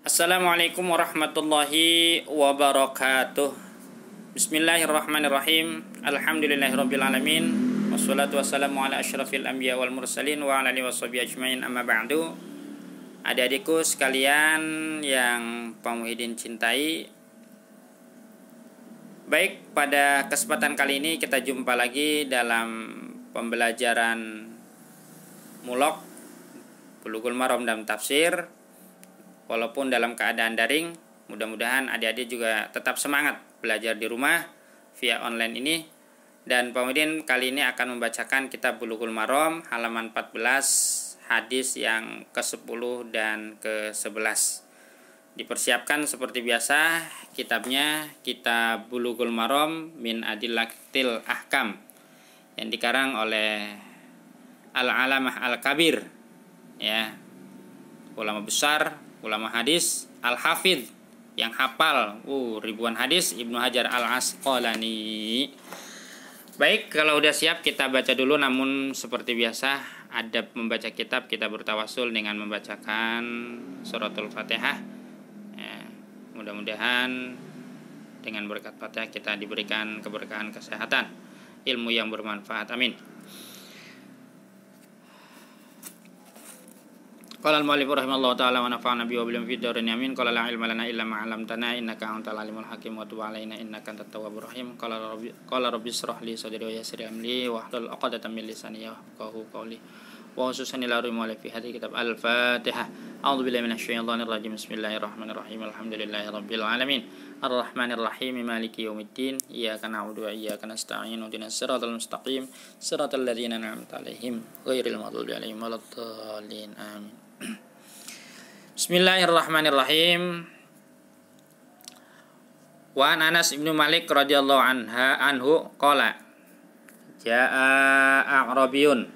Assalamualaikum warahmatullahi wabarakatuh. Bismillahirrahmanirrahim. Alhamdulillahirrabbilalamin. Wassalatu wassalamu ala asyrafil anbiya wal mursalin wa ala alihi washabihi ajmain, amma ba'du. Adik-adikku sekalian yang Pak Muhyiddin cintai, baik, pada kesempatan kali ini kita jumpa lagi dalam pembelajaran mulok Bulughul Maram dan tafsir. Walaupun dalam keadaan daring, mudah-mudahan adik-adik juga tetap semangat belajar di rumah via online ini. Dan Pak Muhyiddin kali ini akan membacakan kitab Bulughul Maram halaman 14, hadis yang ke-10 dan ke-11. Dipersiapkan seperti biasa kitabnya, kitab Bulughul Maram min Adillatil Ahkam, yang dikarang oleh Al-Alamah Al-Kabir, ya, ulama besar, ulama hadis, Al-Hafidh, yang hafal ribuan hadis, Ibnu Hajar Al-Asqalani. Baik, kalau udah siap kita baca dulu. Namun seperti biasa, adab membaca kitab, kita bertawasul dengan membacakan suratul Fatihah, ya, mudah-mudahan dengan berkat Fatihah kita diberikan keberkahan kesehatan, ilmu yang bermanfaat, amin. Qala al-mu'allif rahimallahu ta'ala wa nafa'ana bihi wa bil fid darin amin. Qala la ilma lana illa ma 'allamtana innaka antal alimul hakim wa tub 'alaina innaka antat tawwabur rahim. Qala rabbi ishrah li sadri wa yassir li amri wa hlul 'uqdatam min lisani yafqahu qawli. Wa khususan ila mu'allif fi hadhihi kitab al-Fatihah. A'udzu billahi minasy syaithanir rajim. Bismillahirrahmanirrahim. Alhamdulillahi rabbil alamin. Arrahmanir rahim. Maliki yaumiddin. Iyyaka na'budu wa iyyaka nasta'in. Ihdinas siratal mustaqim. Siratal ladzina an'amta 'alaihim ghairil maghdubi 'alaihim waladdallin. Amin. Bismillahirrahmanirrahim. Wa an Anas ibnu Malik radhiyallahu anhu qala jaa a'rabiyun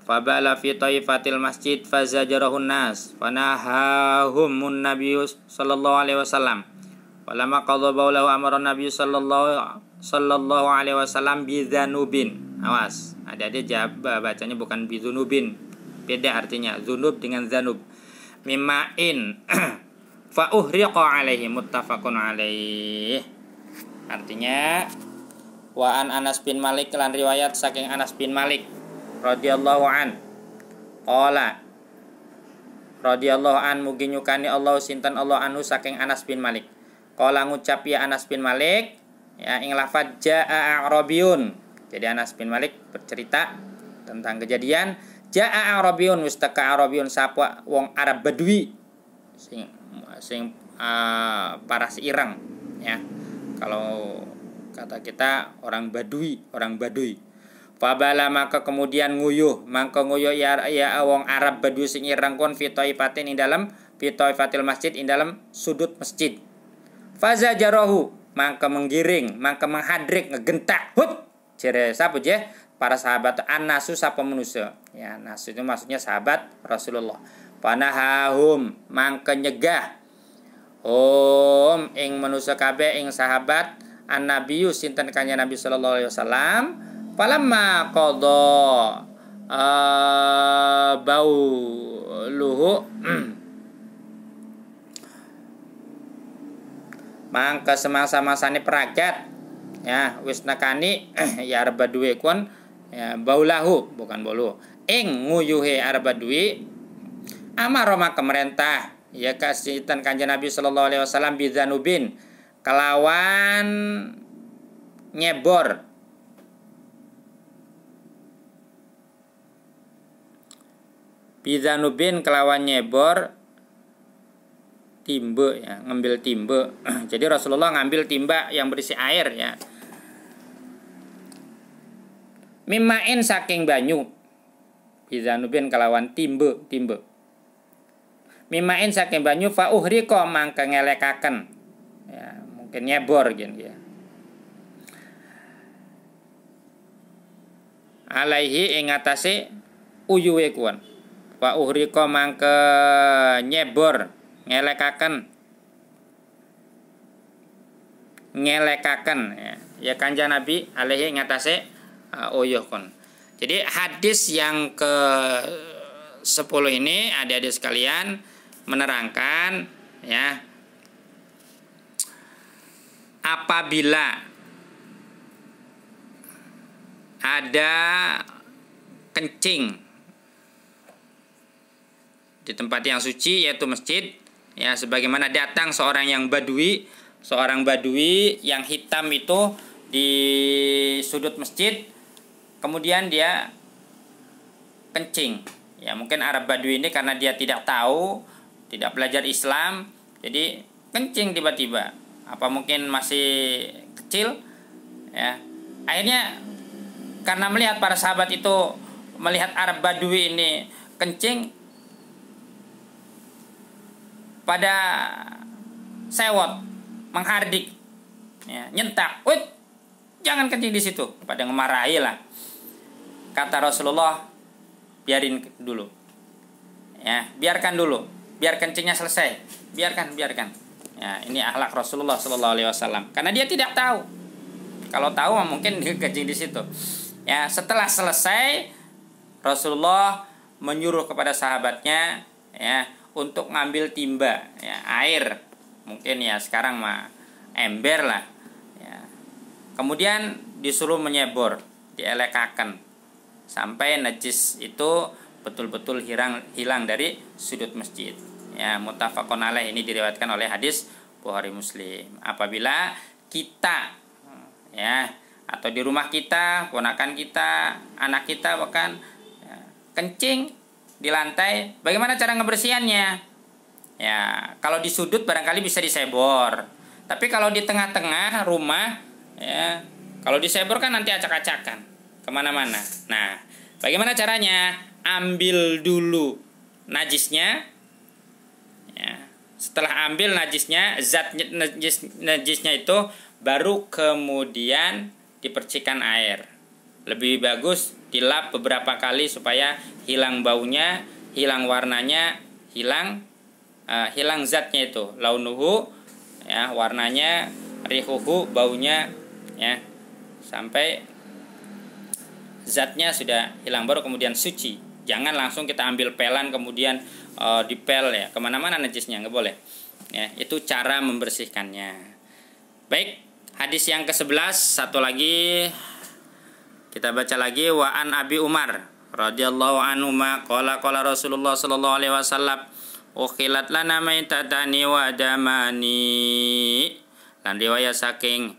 fabala fi taifatil masjid fazajarahun nas fanahahumun nabiyyu sallallahu alaihi wasallam falamma qadha baulahu amara nabiyyu sallallahu alaihi wasallam bidzanubin. Awas, ada bacanya bukan bidzunubin, beda artinya. Dzunub dengan zanub. Mimma'in fa uhriqa alaihi, muttafaqun alaih. Artinya wa an Anas bin Malik, lan riwayat saking Anas bin Malik radhiyallahu an qala radhiyallahu an, mugi nyukani Allah sinten Allah anhu saking Anas bin Malik. Qala ngucap ya Anas bin Malik, ya, ing lafaz jaa a'rabiyun. Jadi Anas bin Malik bercerita tentang kejadian jaa a'rabiyun, wistaka a'rabiyun, sapa wong Arab Badui sing paras ireng, ya. Kalau kata kita orang Badui. Fabala, maka kemudian nguyuh, ya wong Arab Badui sing ireng kon fi taifatin ing dalam fi taifatil masjid ing dalam sudut masjid. Fazajarahu, maka menggiring, maka menghadrik, ngegentak, hut, jere sapa je? Para sahabat. An-nasu sapa manusia, ya, nasu itu maksudnya sahabat Rasulullah. Panahahum, mangke nyegah ing manusia kabeh ing sahabat an-nabiyyu sinten kanjeng Nabi sallallahu alaihi wasallam. Falamma qadha bauluhu mangke semasa-masane peragat, ya, wis nekani ya arep duwe kon, ya, baulahu bukan bolu, ing nguyuhe arep duwe amara maka merintah ya kasitan kanjeng Nabi sallallahu alaihi wasallam bidzanubin, kelawan nyebor, bidzanubin kelawan nyebor timbe, ya, ngambil timbe. Jadi Rasulullah ngambil timba yang berisi air, ya, mimain saking banyu, bidzanubin kelawan timbe, mimain saking banyu, fa uhriqa mangke ngelekaken, ya, mungkin nyebor gitu, ya, alaihi ing atase uyuwe kuwi. Fa uhriqa mangke nyebor, ngelekaken, ya kanjeng Nabi alaihi ing atase uyuh kon. Jadi hadis yang ke 10 ini adik-adik sekalian menerangkan ya, apabila ada kencing di tempat yang suci yaitu masjid, ya, sebagaimana datang seorang badui yang hitam itu di sudut masjid, kemudian dia kencing. Ya, mungkin Arab Badui ini karena dia tidak tahu, tidak belajar Islam, jadi kencing tiba-tiba. Apa mungkin masih kecil? Ya. Akhirnya karena melihat para sahabat itu melihat Arab Badui ini kencing, pada sewot, menghardik, ya, nyentak, "Wait, jangan kencing di situ." Pada ngemarahi lah. Kata Rasulullah, biarin dulu, ya, biarkan dulu, biar kencingnya selesai, biarkan. Ya, ini akhlak Rasulullah Sallallahu Alaihi Wasallam. Karena dia tidak tahu. Kalau tahu mungkin dia kencing di situ. Ya, setelah selesai, Rasulullah menyuruh kepada sahabatnya, ya, untuk ngambil timba, ya, air, mungkin ya sekarang mah ember lah, ya. Kemudian disuruh menyebor, dielekaken sampai najis itu betul-betul hilang dari sudut masjid. Ya, muttafaqun alaih, ini diriwayatkan oleh hadis Bukhari Muslim. Apabila kita, ya, atau di rumah kita, ponakan kita, anak kita bahkan, ya, kencing di lantai, bagaimana cara ngebersihannya? Ya, kalau di sudut barangkali bisa disebor. Tapi kalau di tengah-tengah rumah, ya, kalau disebor kan nanti acak-acakan kemana-mana. Nah, bagaimana caranya? Ambil dulu najisnya, ya. Setelah ambil najisnya, zat najisnya itu, baru kemudian dipercikan air. Lebih bagus dilap beberapa kali supaya hilang baunya, hilang warnanya, hilang zatnya itu, launuhu, ya, warnanya, rihuhu, baunya, ya, sampai zatnya sudah hilang, baru kemudian suci. Jangan langsung kita ambil pelan kemudian dipel, ya, kemana-mana najisnya, nggak boleh. Ya, itu cara membersihkannya. Baik, hadis yang ke-11, satu lagi kita baca lagi. Wa an Abi Umar radhiyallahu anhu ma qala Rasulullah sallallahu alaihi wasallam ukhilat lana maitatani wa damani. Lan riwayat saking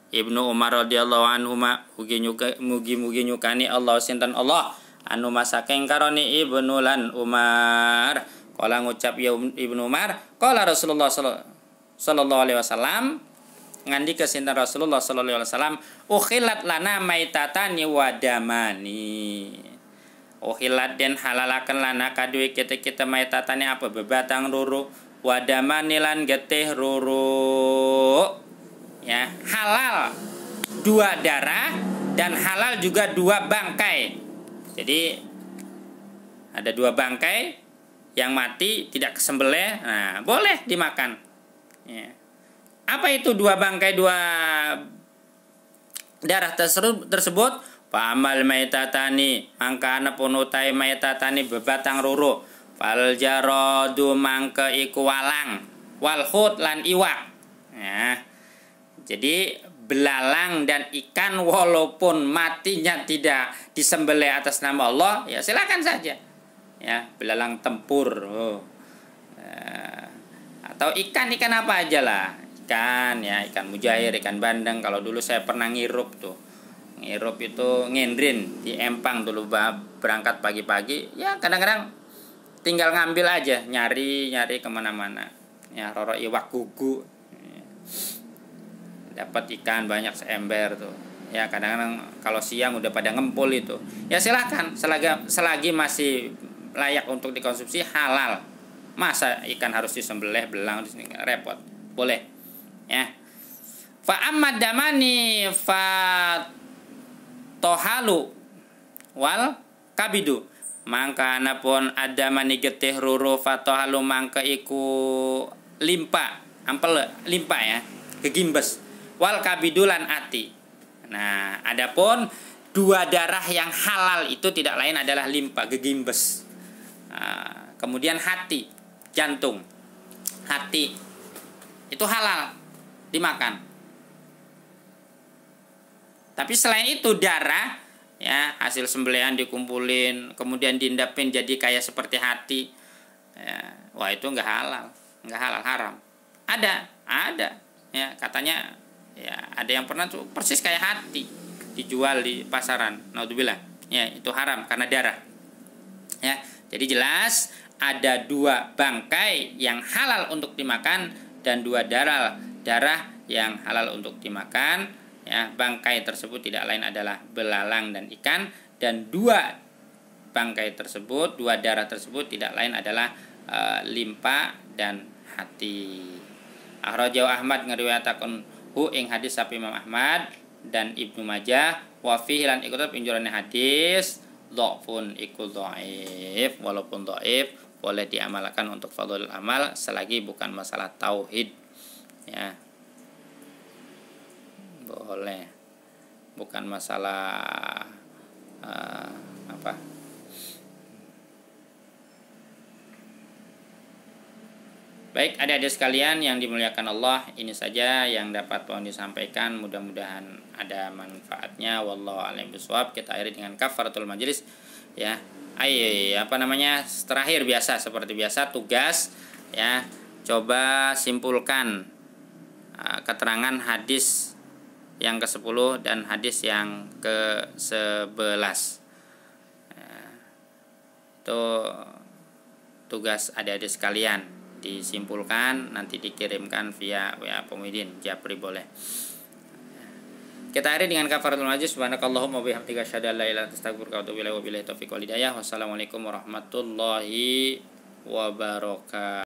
Ibnu Umar radhiyallahu anhu ma mugi nyukani Allah sinten Allah anu masaking karoni Ibnu lan Umar. Kala ngucap ya Ibnu Umar, qala Rasulullah sallallahu alaihi wasallam, ngandika sinten Rasulullah sallallahu alaihi wasallam, ukhilat lana maitatani wa damani. Ukhilat den halalaken lana kaduwe kita maitatani apa, bebatang ruru, wa damani lan getih ruru. Ya, halal 2 darah dan halal juga 2 bangkai. Jadi ada 2 bangkai yang mati tidak kesembelih, nah boleh dimakan. Ya. Apa itu 2 bangkai, 2 darah tersebut? Fa'amal maitatani, mangka ana punutai maitatani bebatang ruru, fal jaradu mangka iku walang, wal khut lan iwak. Ya. Jadi belalang dan ikan walaupun matinya tidak disembelih atas nama Allah, ya silakan saja. Ya, belalang tempur, atau ikan apa aja lah. Ikan, ya, ikan mujair, ikan bandeng. Kalau dulu saya pernah ngirup tuh. Ngirup itu ngendrin di empang dulu, berangkat pagi-pagi. Ya, kadang-kadang tinggal ngambil aja, nyari kemana-mana. Ya, roro iwak gugu. Dapat ikan banyak seember tuh. Ya, kadang-kadang kalau siang udah pada ngempul itu. Ya silakan, selagi masih layak untuk dikonsumsi, halal. Masa ikan harus disembelih, belang di sini repot. Boleh. Ya. Fa ammad damani fa tohalu wal kabidu. Mangka anapun adamani getih ruru fa tohalu mangka iku limpa, ampel limpa, ya, kegimbes. Wal kabidulan ati. Nah, adapun 2 darah yang halal itu tidak lain adalah limpa, gegimbes. Nah, kemudian hati, jantung, hati itu halal dimakan. Tapi selain itu darah, ya hasil sembelihan dikumpulin, kemudian diendapin jadi kayak seperti hati, ya, wah itu nggak halal, haram. Ada, ya katanya, ya ada yang pernah tuh persis kayak hati dijual di pasaran, naudzubillah, ya itu haram karena darah. Ya, jadi jelas ada 2 bangkai yang halal untuk dimakan dan 2 darah yang halal untuk dimakan. Ya, bangkai tersebut tidak lain adalah belalang dan ikan, dan 2 bangkai tersebut, 2 darah tersebut tidak lain adalah limpa dan hati. Akhrajahu Ahmad ngeriwayataken hu ing hadis sapi Imam Ahmad dan Ibnu Majah wa fihi lan ikut pinjurane hadis dhafun iku dhaif, walaupun dhaif boleh diamalkan untuk fadhil amal selagi bukan masalah tauhid, ya. Boleh, bukan masalah apa. Baik, adik-adik sekalian yang dimuliakan Allah, ini saja yang dapat pohon disampaikan. Mudah-mudahan ada manfaatnya. Wallahu a'lam bishawab. Kita akhiri dengan kafaratul majelis, ya. Terakhir seperti biasa tugas, ya. Coba simpulkan keterangan hadis yang ke-10 dan hadis yang ke-11. Itu tugas adik-adik sekalian, disimpulkan, nanti dikirimkan via WA Pomidin Japri boleh. Kita akhiri dengan kafaratul majlis. Subhanakallahumma wa bihamdika asyhadu an la ilaha illa anta astaghfiruka wa atubu ilaik. Wabillahi taufiq wal hidayah. Wassalamualaikum warahmatullahi wabarakatuh.